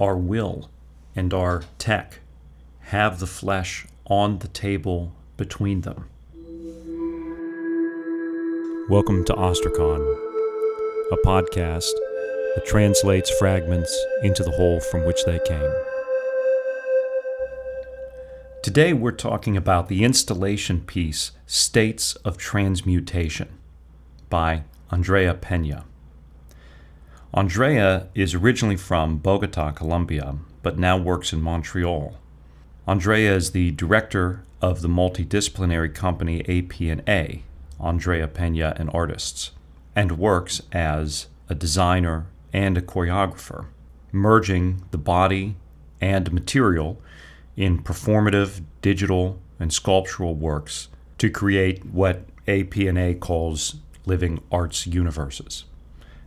our will and our tech have the flesh on the table between them. Welcome to Ostracon, a podcast that translates fragments into the whole from which they came. Today we're talking about the installation piece States of Transmutation by Peña. Andrea is originally from Bogota, Colombia, but now works in Montreal. Andrea is the director of the multidisciplinary company AP&A, Andrea Peña and Artists, and works as a designer and a choreographer, merging the body and material in performative, digital, and sculptural works to create what AP&A calls living arts universes,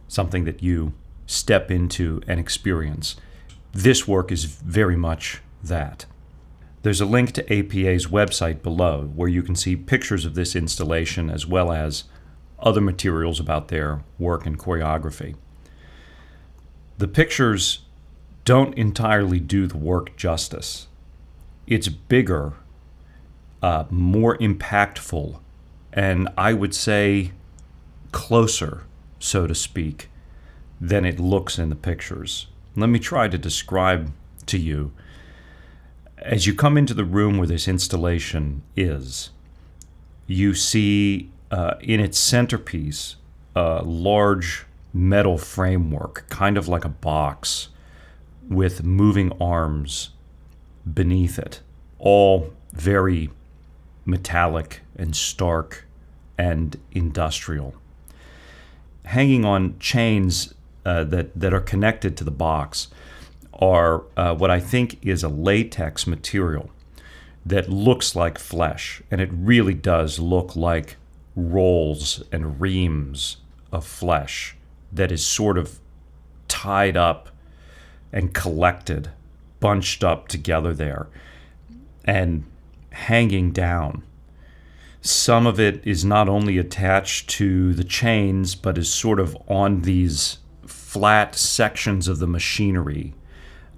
something that you step into and experience. This work is very much that. There's a link to APA's website below where you can see pictures of this installation as well as other materials about their work and choreography. The pictures don't entirely do the work justice. It's bigger, more impactful, and I would say closer, so to speak, than it looks in the pictures. Let me try to describe to you. As you come into the room where this installation is, you see in its centerpiece a large metal framework, kind of like a box, with moving arms beneath it, all very metallic and stark and industrial. Hanging on chains that are connected to the box are what I think is a latex material that looks like flesh, and it really does look like rolls and reams of flesh that is sort of tied up and collected, bunched up together there, and hanging down. Some of it is not only attached to the chains, but is sort of on these flat sections of the machinery,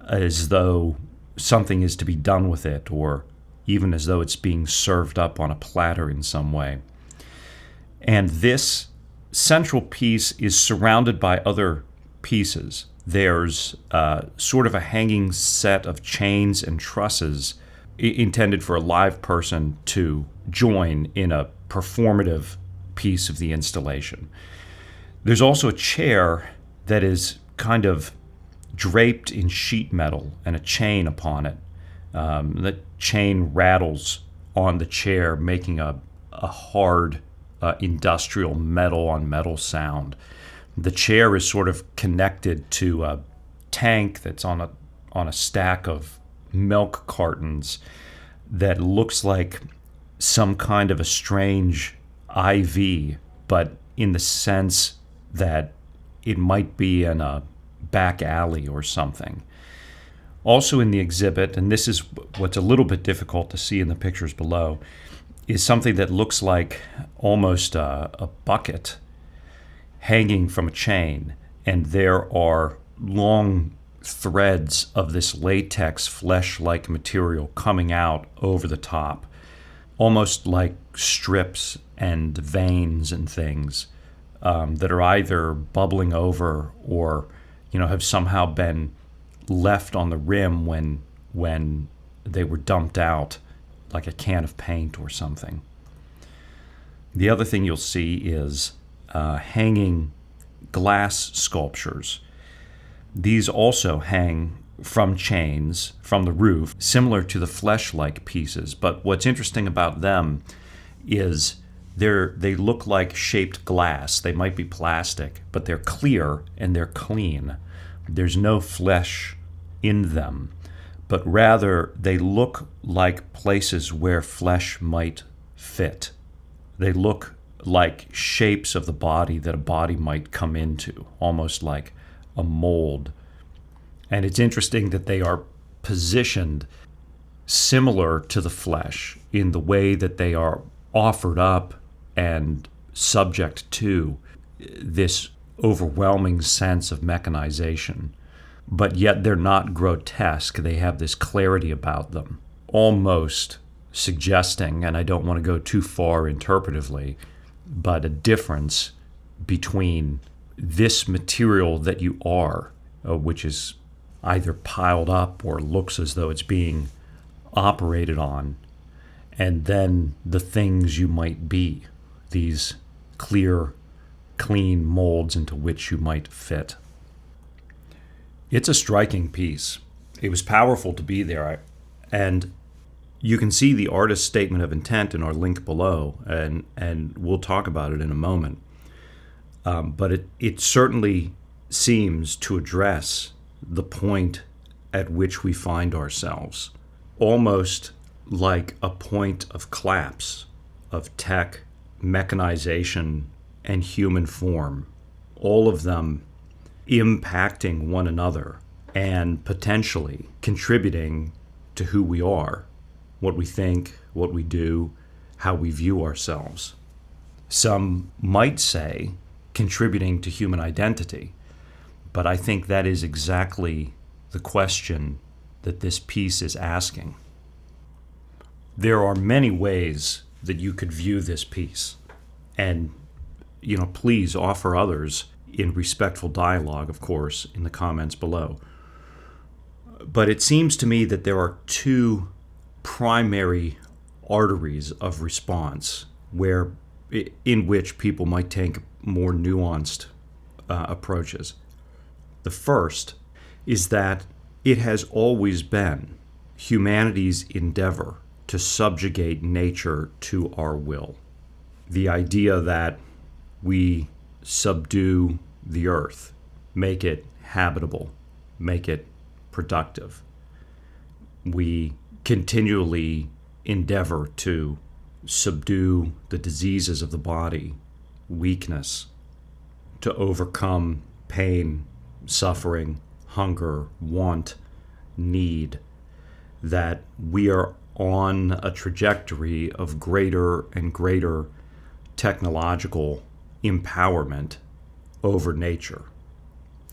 as though something is to be done with it, or even as though it's being served up on a platter in some way. And this central piece is surrounded by other pieces. There's sort of a hanging set of chains and trusses intended for a live person to join in a performative piece of the installation. There's also a chair that is kind of draped in sheet metal and a chain upon it. The chain rattles on the chair, making a hard industrial metal on metal sound. The chair is sort of connected to a tank that's on a stack of milk cartons that looks like some kind of a strange IV, but in the sense that it might be in a back alley or something. Also in the exhibit, and this is what's a little bit difficult to see in the pictures below, is something that looks like almost a bucket hanging from a chain, and there are long threads of this latex flesh-like material coming out over the top, almost like strips and veins and things that are either bubbling over or have somehow been left on the rim when they were dumped out, like a can of paint or something. The other thing you'll see is hanging glass sculptures. These also hang from chains from the roof, similar to the flesh-like pieces, but what's interesting about them is they look like shaped glass. They might be plastic, but they're clear and they're clean. There's no flesh in them, but rather they look like places where flesh might fit. They look like shapes of the body that a body might come into, almost like a mold. And it's interesting that they are positioned similar to the flesh in the way that they are offered up and subject to this overwhelming sense of mechanization. but yet they're not grotesque. They have this clarity about them, almost suggesting, and I don't want to go too far interpretively, but a difference between this material that you are, which is either piled up or looks as though it's being operated on, and then the things you might be, these clear, clean molds into which you might fit. It's a striking piece. It was powerful to be there, and you can see the artist's statement of intent in our link below, and we'll talk about it in a moment. But it certainly seems to address the point at which we find ourselves, almost like a point of collapse of tech, mechanization, and human form, all of them impacting one another and potentially contributing to who we are, what we think, what we do, how we view ourselves. Some might say contributing to human identity, but I think that is exactly the question that this piece is asking. There are many ways that you could view this piece, and please offer others in respectful dialogue, of course, in the comments below. But it seems to me that there are two primary arteries of response in which people might take more nuanced approaches. The first is that it has always been humanity's endeavor to subjugate nature to our will. The idea that we subdue the earth, make it habitable, make it productive. We continually endeavor to subdue the diseases of the body, weakness, to overcome pain, suffering, hunger, want, need, that we are on a trajectory of greater and greater technological empowerment over nature,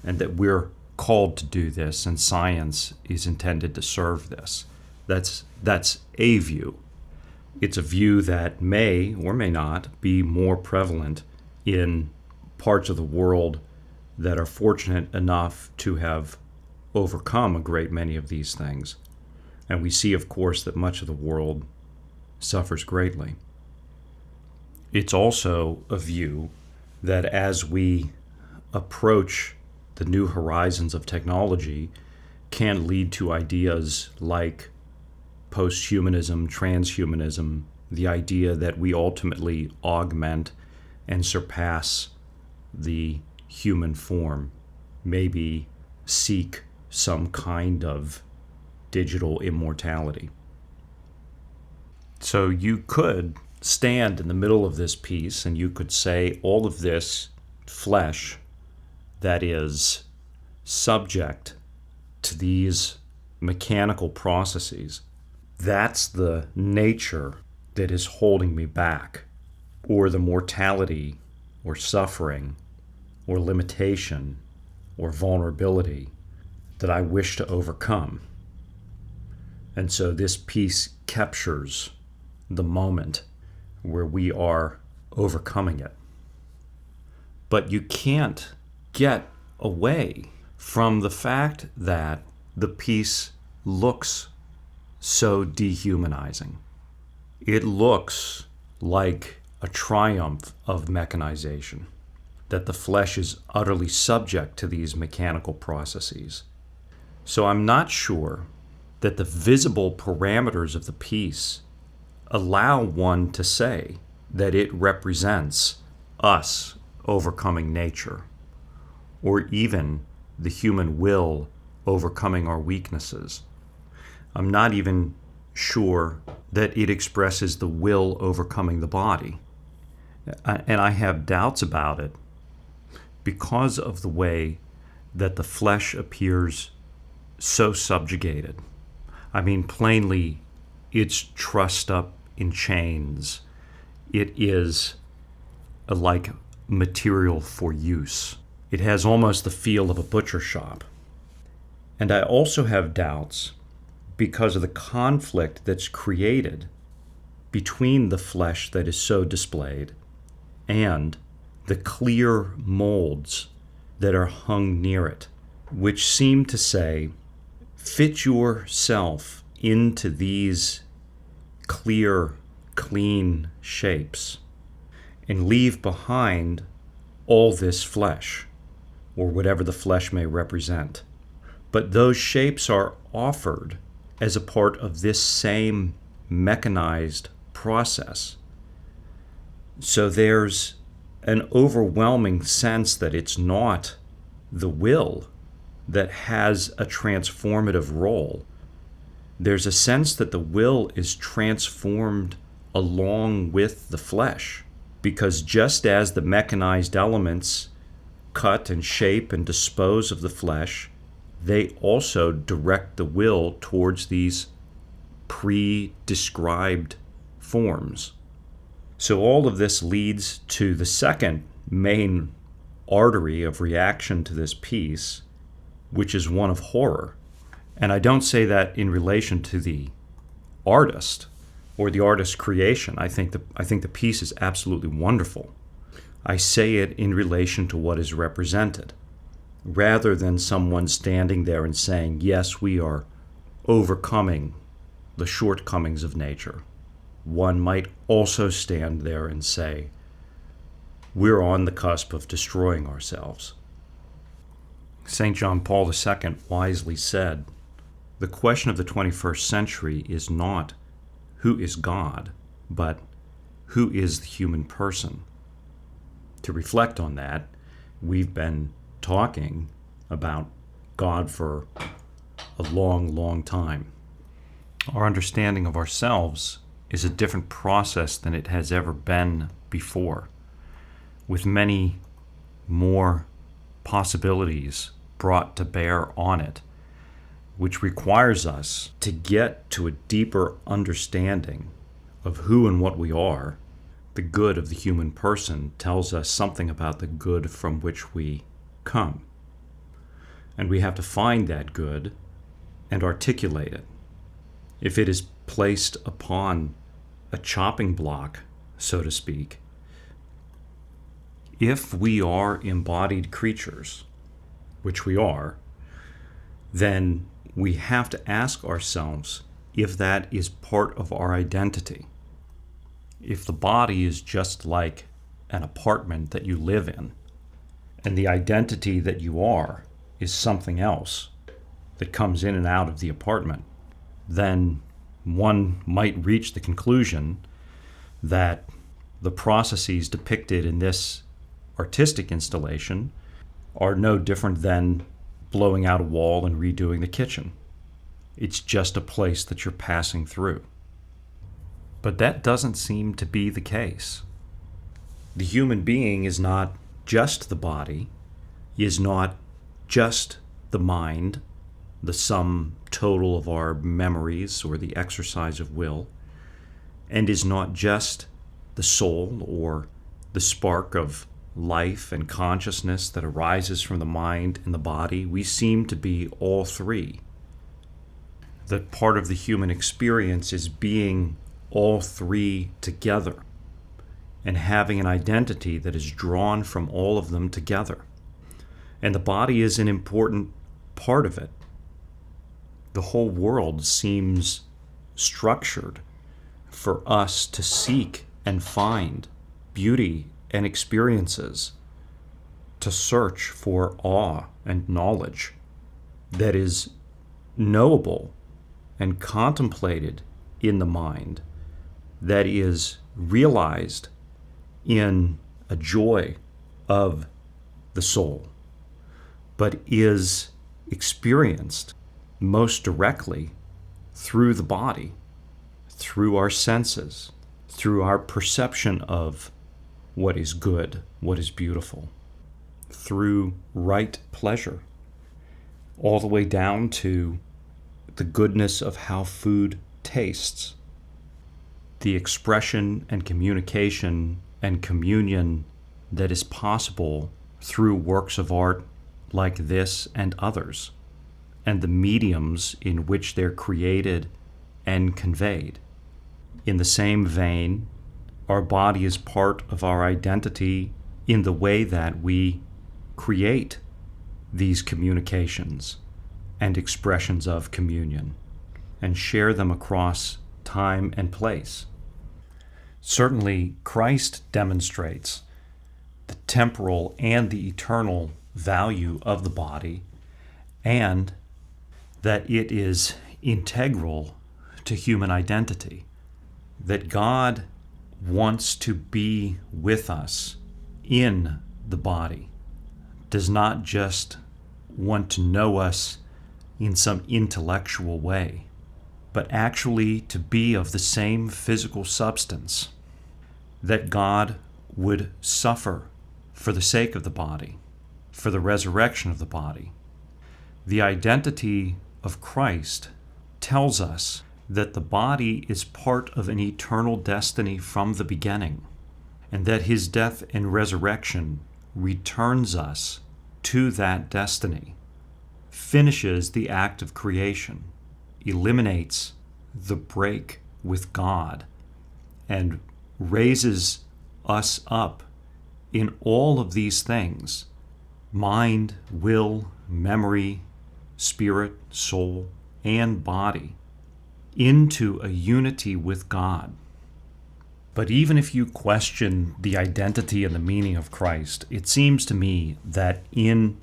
and that we're called to do this, and science is intended to serve this. That's a view. It's a view that may or may not be more prevalent in parts of the world that are fortunate enough to have overcome a great many of these things. And we see, of course, that much of the world suffers greatly. It's also a view that as we approach the new horizons of technology, can lead to ideas like posthumanism, transhumanism, the idea that we ultimately augment and surpass the human form, maybe seek some kind of digital immortality. So you could stand in the middle of this piece and you could say all of this flesh that is subject to these mechanical processes, that's the nature that is holding me back, or the mortality or suffering or limitation or vulnerability that I wish to overcome. And so this piece captures the moment where we are overcoming it. But you can't get away from the fact that the piece looks so dehumanizing. It looks like a triumph of mechanization, that the flesh is utterly subject to these mechanical processes. So I'm not sure that the visible parameters of the piece allow one to say that it represents us overcoming nature, or even the human will overcoming our weaknesses. I'm not even sure that it expresses the will overcoming the body. And I have doubts about it because of the way that the flesh appears so subjugated. I mean, plainly, it's trussed up in chains. It is like material for use. It has almost the feel of a butcher shop. And I also have doubts because of the conflict that's created between the flesh that is so displayed and the clear molds that are hung near it, which seem to say, fit yourself into these clear, clean shapes and leave behind all this flesh, or whatever the flesh may represent. But those shapes are offered as a part of this same mechanized process. So there's an overwhelming sense that it's not the will that has a transformative role. There's a sense that the will is transformed along with the flesh, because just as the mechanized elements cut and shape and dispose of the flesh, they also direct the will towards these pre-described forms. So all of this leads to the second main artery of reaction to this piece, which is one of horror. And I don't say that in relation to the artist or the artist's creation. I think the piece is absolutely wonderful. I say it in relation to what is represented, rather than someone standing there and saying, yes, we are overcoming the shortcomings of nature. One might also stand there and say, we're on the cusp of destroying ourselves. St. John Paul II wisely said, the question of the 21st century is not who is God, but who is the human person. To reflect on that, we've been talking about God for a long, long time. Our understanding of ourselves is a different process than it has ever been before, with many more possibilities brought to bear on it, which requires us to get to a deeper understanding of who and what we are. The good of the human person tells us something about the good from which we come. And we have to find that good and articulate it. If it is placed upon a chopping block, so to speak, if we are embodied creatures, which we are, then we have to ask ourselves if that is part of our identity. If the body is just like an apartment that you live in, and the identity that you are is something else that comes in and out of the apartment, then one might reach the conclusion that the processes depicted in this artistic installation are no different than blowing out a wall and redoing the kitchen. It's just a place that you're passing through. But that doesn't seem to be the case. The human being is not just the body, is not just the mind, the sum total of our memories or the exercise of will, and is not just the soul or the spark of life and consciousness that arises from the mind and the body. We seem to be all three. That part of the human experience is being all three together and having an identity that is drawn from all of them together. And the body is an important part of it. The whole world seems structured for us to seek and find beauty and experiences, to search for awe and knowledge that is knowable and contemplated in the mind, that is realized in a joy of the soul, but is experienced most directly through the body, through our senses, through our perception of what is good, what is beautiful, through right pleasure, all the way down to the goodness of how food tastes, the expression and communication and communion that is possible through works of art like this and others. and the mediums in which they're created and conveyed. In the same vein, our body is part of our identity in the way that we create these communications and expressions of communion and share them across time and place. Certainly, Christ demonstrates the temporal and the eternal value of the body, and that it is integral to human identity, that God wants to be with us in the body, does not just want to know us in some intellectual way, but actually to be of the same physical substance, that God would suffer for the sake of the body, for the resurrection of the body. The identity of Christ tells us that the body is part of an eternal destiny from the beginning, and that his death and resurrection returns us to that destiny, finishes the act of creation, eliminates the break with God, and raises us up in all of these things: mind, will, memory, spirit, soul, and body, into a unity with God. But even if you question the identity and the meaning of Christ, it seems to me that in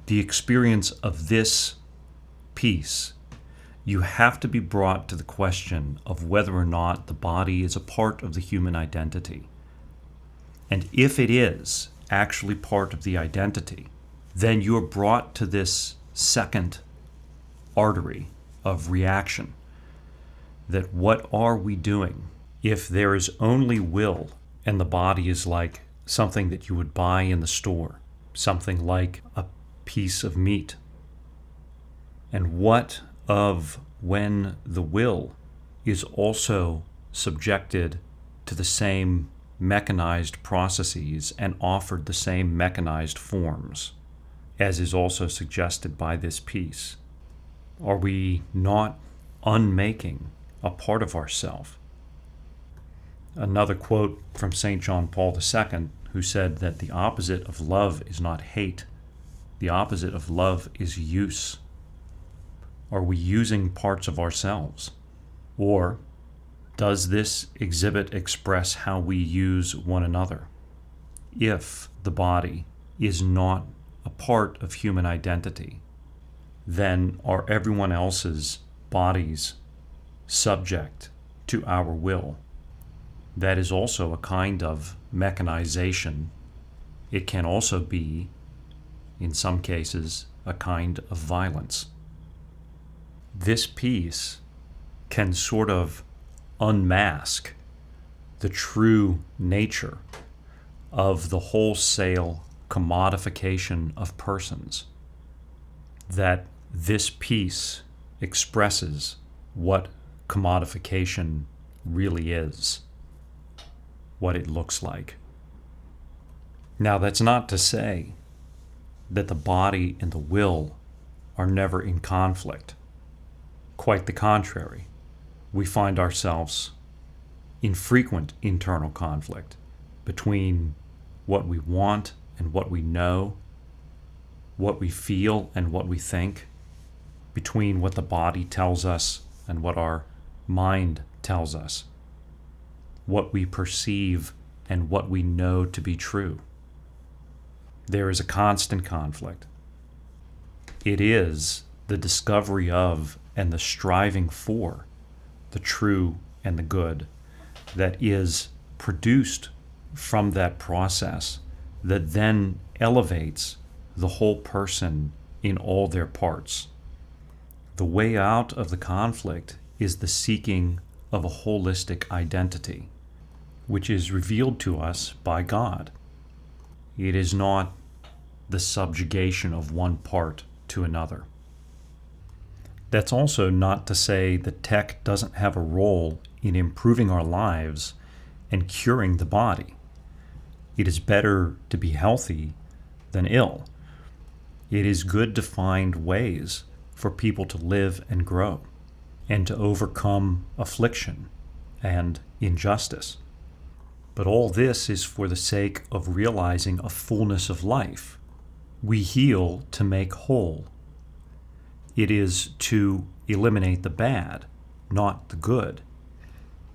the experience of this peace, you have to be brought to the question of whether or not the body is a part of the human identity. And if it is actually part of the identity, then you are brought to this second artery of reaction. That what are we doing? If there is only will, and the body is like something that you would buy in the store, something like a piece of meat. And what of when the will is also subjected to the same mechanized processes and offered the same mechanized forms, as is also suggested by this piece? Are we not unmaking a part of ourself? Another quote from St. John Paul II, who said that the opposite of love is not hate. The opposite of love is use. Are we using parts of ourselves? Or does this exhibit express how we use one another? If the body is not a part of human identity, then are everyone else's bodies subject to our will? That is also a kind of mechanization. It can also be, in some cases, a kind of violence. This piece can sort of unmask the true nature of the wholesale commodification of persons. That this piece expresses what commodification really is, what it looks like. Now, that's not to say that the body and the will are never in conflict. Quite the contrary. We find ourselves in frequent internal conflict between what we want and what we know, what we feel and what we think, between what the body tells us and what our mind tells us, what we perceive and what we know to be true. There is a constant conflict. It is the discovery of and the striving for the true and the good that is produced from that process that then elevates the whole person in all their parts. The way out of the conflict is the seeking of a holistic identity, which is revealed to us by God. It is not the subjugation of one part to another. That's also not to say that tech doesn't have a role in improving our lives and curing the body. It is better to be healthy than ill. It is good to find ways for people to live and grow and to overcome affliction and injustice. But all this is for the sake of realizing a fullness of life. We heal to make whole. It is to eliminate the bad, not the good.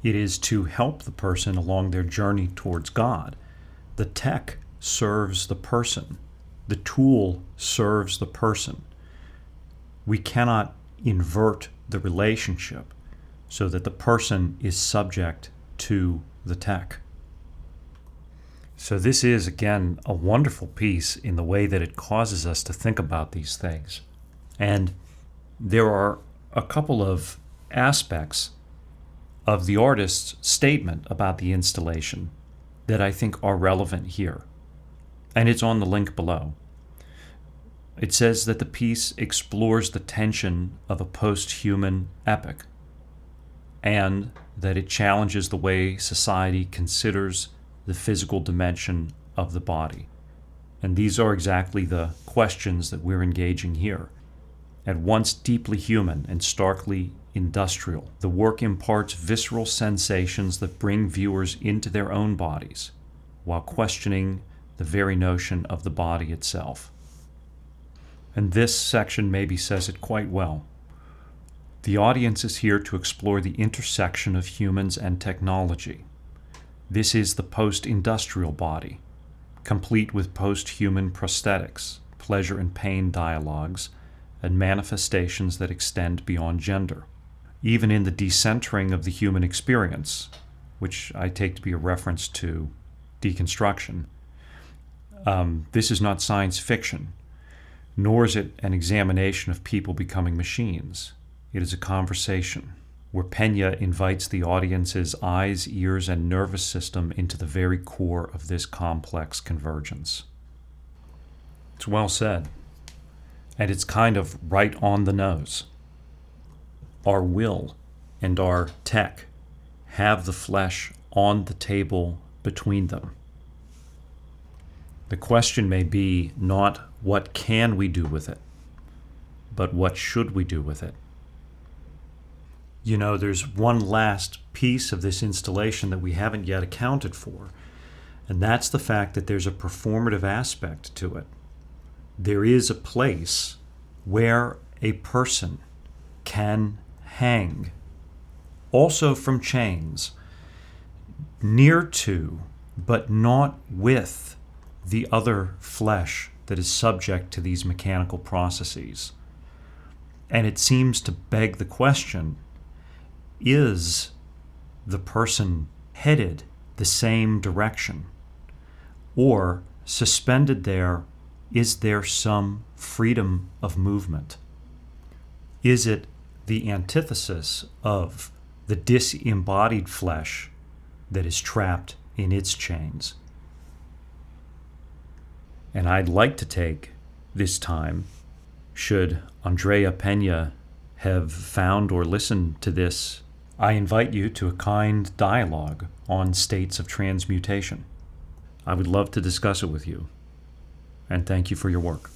It is to help the person along their journey towards God. The tech serves the person. The tool serves the person. We cannot invert the relationship so that the person is subject to the tech. So this is, again, a wonderful piece in the way that it causes us to think about these things. And there are a couple of aspects of the artist's statement about the installation that I think are relevant here. And it's on the link below. It says that the piece explores the tension of a post-human epoch, and that it challenges the way society considers the physical dimension of the body. And these are exactly the questions that we're engaging here. At once deeply human and starkly industrial, the work imparts visceral sensations that bring viewers into their own bodies, while questioning the very notion of the body itself. And this section maybe says it quite well. The audience is here to explore the intersection of humans and technology. This is the post-industrial body, complete with post-human prosthetics, pleasure and pain dialogues, and manifestations that extend beyond gender. Even in the decentering of the human experience, which I take to be a reference to deconstruction, this is not science fiction, nor is it an examination of people becoming machines. It is a conversation where Peña invites the audience's eyes, ears, and nervous system into the very core of this complex convergence. It's well said, and it's kind of right on the nose. Our will and our tech have the flesh on the table between them. The question may be not what can we do with it, but what should we do with it? You know, there's one last piece of this installation that we haven't yet accounted for, and that's the fact that there's a performative aspect to it. There is a place where a person can hang, also from chains, near to, but not with, the other flesh that is subject to these mechanical processes. And it seems to beg the question, is the person headed the same direction? Or, suspended there, is there some freedom of movement? Is it the antithesis of the disembodied flesh that is trapped in its chains? And I'd like to take this time, should Andrea Peña have found or listened to this, I invite you to a kind dialogue on states of transmutation. I would love to discuss it with you. And thank you for your work.